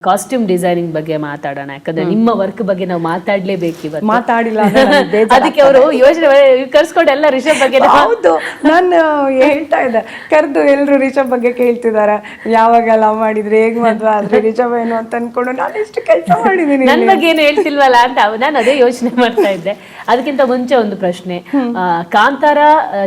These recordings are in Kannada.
ಕಾಸ್ಟ್ಯೂಮ್ ಡಿಸೈನಿಂಗ್ ಬಗ್ಗೆ ಮಾತಾಡೋಣ, ಯಾಕಂದ್ರೆ ನಿಮ್ಮ ವರ್ಕ್ ಬಗ್ಗೆ ನಾವು ಮಾತಾಡ್ಲೇಬೇಕು ಇವತ್ತು. ಮಾತಾಡಿಲ್ಲ ಅದಕ್ಕೆ ಅವರು ಯೋಚನೆ ಕರ್ಸ್ಕೊಂಡು ಎಲ್ಲ ರಿಷಬ್ ಬಗ್ಗೆ. ಹೌದು, ನಾನು ಹೇಳ್ತಾ ಇದ್ದೆ, ಕರೆದು ಎಲ್ರು ರಿಷಬ್ ಬಗ್ಗೆ ಕೇಳ್ತಿದಾರೆ, ಯಾವಾಗ ಲವ್ ಮಾಡಿದ್ರೆ, ಹೇಗ್ ಮದ್ವೆ ಆದ್ರೆ ರಿಷಬ್ ಏನು ಅಂತ ಅನ್ಕೊಂಡು ನಾನು ಎಷ್ಟು ಕೆಲಸ ಮಾಡಿದೀನಿ, ನನ್ ಬಗ್ಗೆ ಏನು ಹೇಳ್ತಿಲ್ವಲ್ಲ ಅಂತ ನಾನು ಅದೇ ಯೋಚನೆ ಮಾಡ್ತಾ ಇದ್ದೆ. ಅದಕ್ಕಿಂತ ಮುಂಚೆ ಒಂದು ಪ್ರಶ್ನೆ, ಕಾಂತಾರ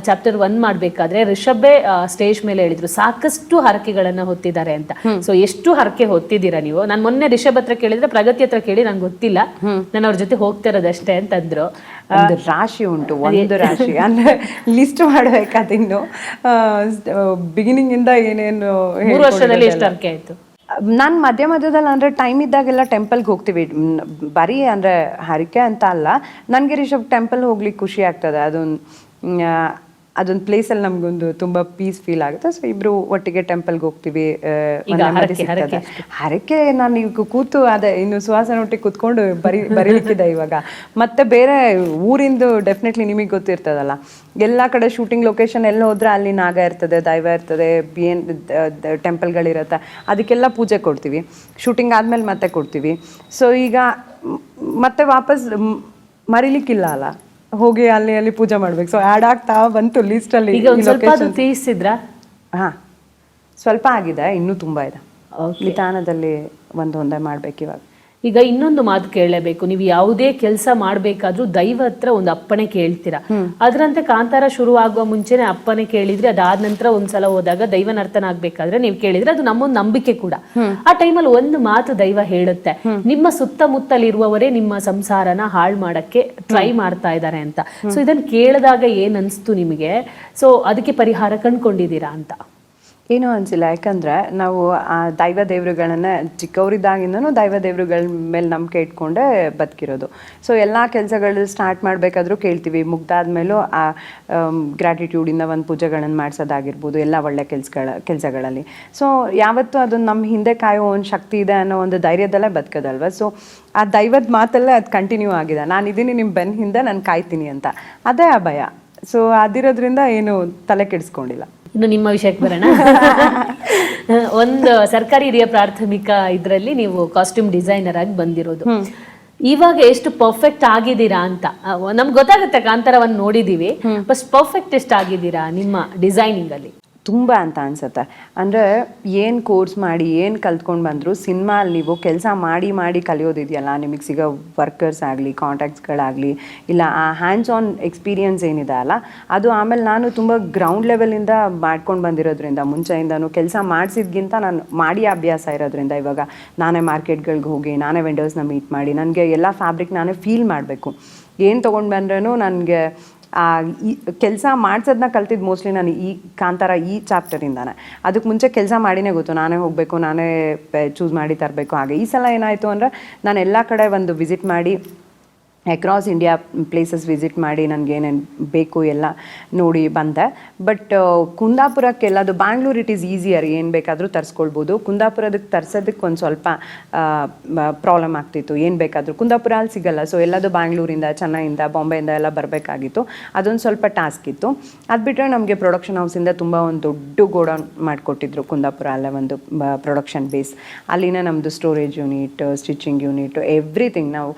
ಚಾಪ್ಟರ್ 1 ಮಾಡ್ಬೇಕಾದ್ರೆ ರಿಷಬ್ಬೇ ಸ್ಟೇಜ್ ಮೇಲೆ ಹೇಳಿದ್ರು ಸಾಕಷ್ಟು ಹರಕೆಗಳನ್ನ ಹೊತ್ತಿದ್ದಾರೆ ಅಂತ. ಸೊ ಎಷ್ಟು ಹರಕೆ ಹೊತ್ತಿದ್ದೀರಾ ನೀವು? ನಾನು ಮೊನ್ನೆ ರಿಷಬ್ ಹತ್ರ ಕೇಳಿದ್ರೆ, ಪ್ರಗತಿ ಹತ್ರ ಕೇಳಿ ನಂಗೆ ಗೊತ್ತಿಲ್ಲ, ನಾನು ಅವ್ರ ಜೊತೆ ಹೋಗ್ತಿರೋದಷ್ಟೇ ಅಂತಂದ್ರು. ಒಂದು ರಾಶಿ ಉಂಟು, ಒಂದು ರಾಶಿ ಅಂದ್ರೆ ಲಿಸ್ಟ್ ಮಾಡ್ಬೇಕಾದಿನ್ನು ಬಿಗಿನಿಂಗ್ ಇಂದ ಏನೇನು. 3 ವರ್ಷದಲ್ಲಿ ಎಷ್ಟು ಹರಕೆ ಆಯ್ತು? ನಾನು ಮಧ್ಯದಲ್ಲಿ ಅಂದರೆ ಟೈಮ್ ಇದ್ದಾಗೆಲ್ಲ ಟೆಂಪಲ್ಗೆ ಹೋಗ್ತೀವಿ. ಬರೀ ಅಂದರೆ ಹರಿಕೆ ಅಂತ ಅಲ್ಲ, ನನಗೆ ರಿಷಬ್ ಟೆಂಪಲ್ ಹೋಗ್ಲಿಕ್ಕೆ ಖುಷಿ ಆಗ್ತದೆ. ಅದೊಂದು ಪ್ಲೇಸಲ್ಲಿ ನಮಗೊಂದು ತುಂಬ ಪೀಸ್ ಫೀಲ್ ಆಗುತ್ತೆ. ಸೊ ಇಬ್ರು ಒಟ್ಟಿಗೆ ಟೆಂಪಲ್ಗೆ ಹೋಗ್ತೀವಿ. ಹರಕೆ ನಾನು ಈಗ ಕೂತು ಅದೇ ಇನ್ನು ಸುಹಾಸನ ಒಟ್ಟಿಗೆ ಕೂತ್ಕೊಂಡು ಬರೀಲಿಕ್ಕಿದೆ ಇವಾಗ. ಮತ್ತೆ ಬೇರೆ ಊರಿಂದು ಡೆಫಿನೆಟ್ಲಿ ನಿಮಗೆ ಗೊತ್ತಿರ್ತದಲ್ಲ, ಎಲ್ಲ ಕಡೆ ಶೂಟಿಂಗ್ ಲೊಕೇಶನ್ ಎಲ್ಲ ಹೋದ್ರೆ ಅಲ್ಲಿ ನಾಗ ಇರ್ತದೆ, ದೈವ ಇರ್ತದೆ, ಟೆಂಪಲ್ಗಳಿರುತ್ತೆ, ಅದಕ್ಕೆಲ್ಲ ಪೂಜೆ ಕೊಡ್ತೀವಿ. ಶೂಟಿಂಗ್ ಆದ್ಮೇಲೆ ಮತ್ತೆ ಕೊಡ್ತೀವಿ. ಸೊ ಈಗ ಮತ್ತೆ ವಾಪಸ್ ಮರಿಲಿಕ್ಕಿಲ್ಲ ಅಲ್ಲ, ಹೋಗಿ ಅಲ್ಲಿ ಪೂಜೆ ಮಾಡ್ಬೇಕು. ಸೊ ಆ್ಯಡ್ ಆಗ್ತಾ ಬಂತು ಲಿಸ್ಟ್ ಅಲ್ಲಿ. ಹಾ, ಸ್ವಲ್ಪ ಆಗಿದೆ, ಇನ್ನೂ ತುಂಬಾ ಇದೆ. ನಿಧಾನದಲ್ಲಿ ಒಂದೊಂದೇ ಮಾಡ್ಬೇಕು ಇವಾಗ. ಈಗ ಇನ್ನೊಂದು ಮಾತು ಕೇಳಲೇಬೇಕು, ನೀವು ಯಾವುದೇ ಕೆಲಸ ಮಾಡ್ಬೇಕಾದ್ರೂ ದೈವ ಹತ್ರ ಒಂದು ಅಪ್ಪಣೆ ಕೇಳ್ತೀರಾ. ಅದರಂತೆ ಕಾಂತಾರ ಶುರು ಆಗುವ ಮುಂಚೆನೆ ಅಪ್ಪಣೆ ಕೇಳಿದ್ರೆ, ಅದಾದ ನಂತರ ಒಂದ್ಸಲ ಹೋದಾಗ ದೈವನ ಅರ್ಥನ ಆಗ್ಬೇಕಾದ್ರೆ ನೀವು ಕೇಳಿದ್ರೆ ಅದು ನಮ್ಮೊಂದು ನಂಬಿಕೆ ಕೂಡ. ಆ ಟೈಮಲ್ಲಿ ಒಂದು ಮಾತು ದೈವ ಹೇಳುತ್ತೆ, ನಿಮ್ಮ ಸುತ್ತಮುತ್ತಲಿರುವವರೇ ನಿಮ್ಮ ಸಂಸಾರನ ಹಾಳು ಮಾಡಕ್ಕೆ ಟ್ರೈ ಮಾಡ್ತಾ ಇದ್ದಾರೆ ಅಂತ. ಸೊ ಇದನ್ನ ಕೇಳಿದಾಗ ಏನ್ ಅನ್ಸ್ತು ನಿಮಗೆ? ಸೊ ಅದಕ್ಕೆ ಪರಿಹಾರ ಕಂಡ್ಕೊಂಡಿದ್ದೀರಾ ಅಂತ? ಏನೂ ಅನಿಸಿಲ್ಲ, ಯಾಕಂದರೆ ನಾವು ಆ ದೈವ ದೇವರುಗಳನ್ನ ಚಿಕ್ಕವರಿದ್ದಾಗಿಂದನೂ ದೈವ ದೇವರುಗಳ ಮೇಲೆ ನಂಬಿಕೆ ಇಟ್ಕೊಂಡೇ ಬದುಕಿರೋದು. ಸೊ ಎಲ್ಲ ಕೆಲಸಗಳು ಸ್ಟಾರ್ಟ್ ಮಾಡಬೇಕಾದ್ರೂ ಕೇಳ್ತೀವಿ. ಮುಗ್ದಾದ್ಮೇಲೂ ಆ ಗ್ರ್ಯಾಟಿಟ್ಯೂಡಿಂದ ಒಂದು ಪೂಜೆಗಳನ್ನು ಮಾಡಿಸೋದಾಗಿರ್ಬೋದು, ಎಲ್ಲ ಒಳ್ಳೆ ಕೆಲಸಗಳಲ್ಲಿ. ಸೊ ಯಾವತ್ತೂ ಅದನ್ನು ನಮ್ಮ ಹಿಂದೆ ಕಾಯೋ ಒಂದು ಶಕ್ತಿ ಇದೆ ಅನ್ನೋ ಒಂದು ಧೈರ್ಯದಲ್ಲೇ ಬದುಕೋದಲ್ವ. ಸೊ ಆ ದೈವದ ಮಾತಲ್ಲೇ ಅದು ಕಂಟಿನ್ಯೂ ಆಗಿದೆ, ನಾನಿದ್ದೀನಿ ನಿಮ್ಮ ಬೆನ್ನ ಹಿಂದೆ, ನಾನು ಕಾಯ್ತೀನಿ ಅಂತ. ಅದೇ ಆ ಭಯ. ಸೊ ಅದಿರೋದ್ರಿಂದ ಏನು ತಲೆ ಕೆಡಿಸ್ಕೊಂಡಿಲ್ಲ. ಇನ್ನು ನಿಮ್ಮ ವಿಷಯಕ್ಕೆ ಬರೋಣ. ಒಂದು ಸರ್ಕಾರಿ ಹಿರಿಯ ಪ್ರಾಥಮಿಕ ಇದರಲ್ಲಿ ನೀವು ಕಾಸ್ಟ್ಯೂಮ್ ಡಿಸೈನರ್ ಆಗಿ ಬಂದಿರೋದು. ಇವಾಗ ಎಷ್ಟು ಪರ್ಫೆಕ್ಟ್ ಆಗಿದ್ದೀರಾ ಅಂತ ನಮ್ಗೆ ಗೊತ್ತಾಗುತ್ತೆ, ಕಾಂತಾರವನ್ನು ನೋಡಿದೀವಿ, ಬಟ್ ಪರ್ಫೆಕ್ಟ್ ಎಷ್ಟು ಆಗಿದ್ದೀರಾ ನಿಮ್ಮ ಡಿಸೈನಿಂಗ್ ಅಲ್ಲಿ? ತುಂಬ ಅಂತ ಅನ್ಸುತ್ತೆ. ಅಂದರೆ ಏನು ಕೋರ್ಸ್ ಮಾಡಿ ಏನು ಕಲ್ತ್ಕೊಂಡು ಬಂದರೂ ಸಿನಿಮಾ ಅಲ್ಲಿ ನೀವು ಕೆಲಸ ಮಾಡಿ ಕಲಿಯೋದಿದೆಯಲ್ಲ, ನಿಮಗೆ ಸಿಗೋ ವರ್ಕರ್ಸ್ ಆಗಲಿ, ಕಾಂಟ್ಯಾಕ್ಟ್ಸ್ಗಳಾಗಲಿ, ಇಲ್ಲ ಆ ಹ್ಯಾಂಡ್ಸ್ ಆನ್ ಎಕ್ಸ್ಪೀರಿಯನ್ಸ್ ಏನಿದೆ ಅಲ್ಲ, ಅದು ಆಮೇಲೆ ನಾನು ತುಂಬ ಗ್ರೌಂಡ್ ಲೆವೆಲಿಂದ ಮಾಡ್ಕೊಂಡು ಬಂದಿರೋದ್ರಿಂದ, ಮುಂಚೆಯಿಂದನೂ ಕೆಲಸ ಮಾಡಿಸಿದ್ಗಿಂತ ನಾನು ಮಾಡಿ ಅಭ್ಯಾಸ ಇರೋದ್ರಿಂದ, ಇವಾಗ ನಾನೇ ಮಾರ್ಕೆಟ್ಗಳಿಗೆ ಹೋಗಿ, ನಾನೇ ವೆಂಡರ್ಸ್ನ ಮೀಟ್ ಮಾಡಿ, ನನಗೆ ಎಲ್ಲ ಫ್ಯಾಬ್ರಿಕ್ ನಾನೇ ಫೀಲ್ ಮಾಡಬೇಕು. ಏನು ತೊಗೊಂಡು ಬಂದ್ರೂ ನನಗೆ ಈ ಕೆಲಸ ಮಾಡಿಸೋದನ್ನ ಕಲ್ತಿದ್ದು ಮೋಸ್ಟ್ಲಿ ನಾನು ಈ ಕಾಂತಾರ ಈ ಚಾಪ್ಟರಿಂದಾನೆ. ಅದಕ್ಕೆ ಮುಂಚೆ ಕೆಲಸ ಮಾಡಿನೇ ಗೊತ್ತು, ನಾನೇ ಹೋಗಬೇಕು, ನಾನೇ ಚೂಸ್ ಮಾಡಿ ತರಬೇಕು. ಹಾಗೆ ಈ ಸಲ ಏನಾಯಿತು ಅಂದರೆ, ನಾನು ಎಲ್ಲ ಕಡೆ ಒಂದು ವಿಸಿಟ್ ಮಾಡಿ, ಅಕ್ರಾಸ್ ಇಂಡಿಯಾ ಪ್ಲೇಸಸ್ ವಿಸಿಟ್ ಮಾಡಿ, ನನಗೇನೇನು ಬೇಕು ಎಲ್ಲ ನೋಡಿ ಬಂದೆ. ಬಟ್ ಕುಂದಾಪುರಕ್ಕೆಲ್ಲದು, ಬ್ಯಾಂಗ್ಳೂರ್ ಇಟ್ ಈಸ್ ಈಸಿಯರ್, ಏನು ಬೇಕಾದರೂ ತರಿಸ್ಕೊಳ್ಬೋದು. ಕುಂದಾಪುರದಕ್ಕೆ ತರಿಸೋದಕ್ಕೆ ಒಂದು ಸ್ವಲ್ಪ ಪ್ರಾಬ್ಲಮ್ ಆಗ್ತಿತ್ತು. ಏನು ಬೇಕಾದರೂ ಕುಂದಾಪುರ ಅಲ್ಲಿ ಸಿಗಲ್ಲ. ಸೊ ಎಲ್ಲದು ಬ್ಯಾಂಗ್ಳೂರಿಂದ, ಚೆನ್ನೈಯಿಂದ, ಬಾಂಬೆಯಿಂದ ಎಲ್ಲ ಬರಬೇಕಾಗಿತ್ತು. ಅದೊಂದು ಸ್ವಲ್ಪ ಟಾಸ್ಕ್ ಇತ್ತು. ಅದು ಬಿಟ್ಟರೆ ನಮಗೆ ಪ್ರೊಡಕ್ಷನ್ ಹೌಸಿಂದ ತುಂಬ ಒಂದು ದೊಡ್ಡ ಗೋಡೌನ್ ಮಾಡಿಕೊಟ್ಟಿದ್ರು ಕುಂದಾಪುರ. ಅಲ್ಲೇ ಒಂದು ಪ್ರೊಡಕ್ಷನ್ ಬೇಸ್, ಅಲ್ಲಿನೇ ನಮ್ಮದು storage unit, stitching unit, everything. ನಾವು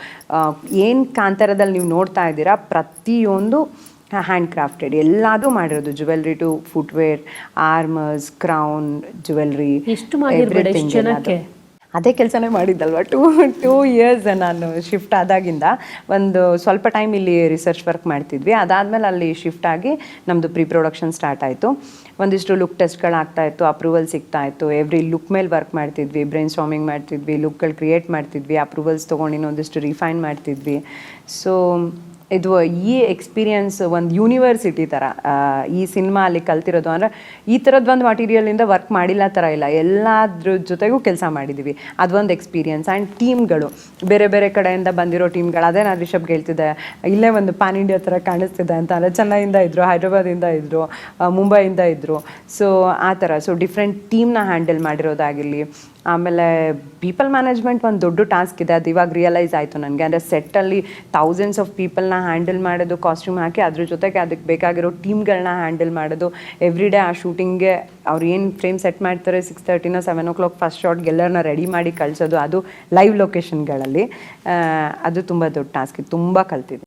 ಏನು ಕಾಂತಾರದಲ್ಲಿ ನೀವು ನೋಡ್ತಾ ಇದ್ದೀರಾ, ಪ್ರತಿಯೊಂದು ಹ್ಯಾಂಡ್ ಕ್ರಾಫ್ಟೆಡ್, ಎಲ್ಲದೂ ಮಾಡಿರೋದು. Jewellery to footwear, armours, crown, jewellery, ಅದೇ ಕೆಲಸನೇ ಮಾಡಿದ್ದಲ್ವ. 2 ಇಯರ್ಸ್ ನಾನು ಶಿಫ್ಟ್ ಆದಾಗಿಂದ ಒಂದು ಸ್ವಲ್ಪ ಟೈಮ್ ಇಲ್ಲಿ ರಿಸರ್ಚ್ ವರ್ಕ್ ಮಾಡ್ತಿದ್ವಿ. ಅದಾದಮೇಲೆ ಅಲ್ಲಿ ಶಿಫ್ಟ್ ಆಗಿ ನಮ್ಮದು ಪ್ರೀ ಪ್ರೊಡಕ್ಷನ್ ಸ್ಟಾರ್ಟ್ ಆಯಿತು. ಒಂದಿಷ್ಟು ಲುಕ್ ಟೆಸ್ಟ್ಗಳಾಗ್ತಾಯಿತ್ತು, ಅಪ್ರೂವಲ್ ಸಿಗ್ತಾಯಿತ್ತು. ಎವ್ರಿ ಲುಕ್ ಮೇಲೆ ವರ್ಕ್ ಮಾಡ್ತಿದ್ವಿ, ಬ್ರೈನ್ ಸ್ಟಾರ್ಮಿಂಗ್ ಮಾಡ್ತಿದ್ವಿ, ಲುಕ್ಗಳು ಕ್ರಿಯೇಟ್ ಮಾಡ್ತಿದ್ವಿ, ಅಪ್ರೂವಲ್ಸ್ ತೊಗೊಂಡು ಇನ್ನೊಂದಿಷ್ಟು ರಿಫೈನ್ ಮಾಡ್ತಿದ್ವಿ. ಸೊ ಇದು ಈ ಎಕ್ಸ್ಪೀರಿಯನ್ಸ್ ಒಂದು ಯೂನಿವರ್ಸಿಟಿ ಥರ ಈ ಸಿನಿಮಾ ಅಲ್ಲಿ ಕಲ್ತಿರೋದು. ಅಂದರೆ ಈ ಥರದ್ದು ಒಂದು ಮಟೀರಿಯಲಿಂದ ವರ್ಕ್ ಮಾಡಿಲ್ಲ ಥರ ಇಲ್ಲ, ಎಲ್ಲದ್ರ ಜೊತೆಗೂ ಕೆಲಸ ಮಾಡಿದ್ದೀವಿ. ಅದೊಂದು ಎಕ್ಸ್ಪೀರಿಯನ್ಸ್. ಆ್ಯಂಡ್ ಟೀಮ್ಗಳು, ಬೇರೆ ಬೇರೆ ಕಡೆಯಿಂದ ಬಂದಿರೋ ಟೀಮ್ಗಳು, ಅದೇ ನಾನು ರಿಷಬ್ಗೆ ಹೇಳ್ತಿದ್ದೆ, ಇಲ್ಲೇ ಒಂದು ಪ್ಯಾನ್ ಇಂಡಿಯಾ ಥರ ಕಾಣಿಸ್ತಿದೆ ಅಂತ. ಅಂದರೆ ಚೆನ್ನೈಯಿಂದ ಇದ್ದರು, ಹೈದ್ರಾಬಾದಿಂದ ಇದ್ದರು, ಮುಂಬೈಯಿಂದ ಇದ್ದರು. ಸೊ ಆ ಥರ. ಸೊ ಡಿಫ್ರೆಂಟ್ ಟೀಮ್ನ ಹ್ಯಾಂಡಲ್ ಮಾಡಿರೋದಾಗಿರಲಿ, ಆಮೇಲೆ ಪೀಪಲ್ ಮ್ಯಾನೇಜ್ಮೆಂಟ್ ಒಂದು ದೊಡ್ಡ ಟಾಸ್ಕ್ ಇದೆ, ಅದು ಇವಾಗ ರಿಯಲೈಸ್ ಆಯಿತು ನನಗೆ. ಅಂದರೆ ಸೆಟ್ಟಲ್ಲಿ ಥೌಸಂಡ್ಸ್ ಆಫ್ ಪೀಪಲ್ನ ಹ್ಯಾಂಡಲ್ ಮಾಡೋದು, ಕಾಸ್ಟ್ಯೂಮ್ ಹಾಕಿ ಅದ್ರ ಜೊತೆಗೆ ಅದಕ್ಕೆ ಬೇಕಾಗಿರೋ ಟೀಮ್ಗಳನ್ನ ಹ್ಯಾಂಡಲ್ ಮಾಡೋದು, ಎವ್ರಿ ಡೇ ಆ ಶೂಟಿಂಗ್ಗೆ ಅವ್ರು ಏನು ಫ್ರೇಮ್ ಸೆಟ್ ಮಾಡ್ತಾರೆ 6:30 7 o'clock ಫಸ್ಟ್ ಶಾಟ್ಗೆ ಎಲ್ಲರನ್ನ ರೆಡಿ ಮಾಡಿ ಕಳಿಸೋದು, ಅದು ಲೈವ್ ಲೊಕೇಶನ್ಗಳಲ್ಲಿ, ಅದು ತುಂಬ ದೊಡ್ಡ ಟಾಸ್ಕ್, ತುಂಬ ಕಲ್ತಿದೆ.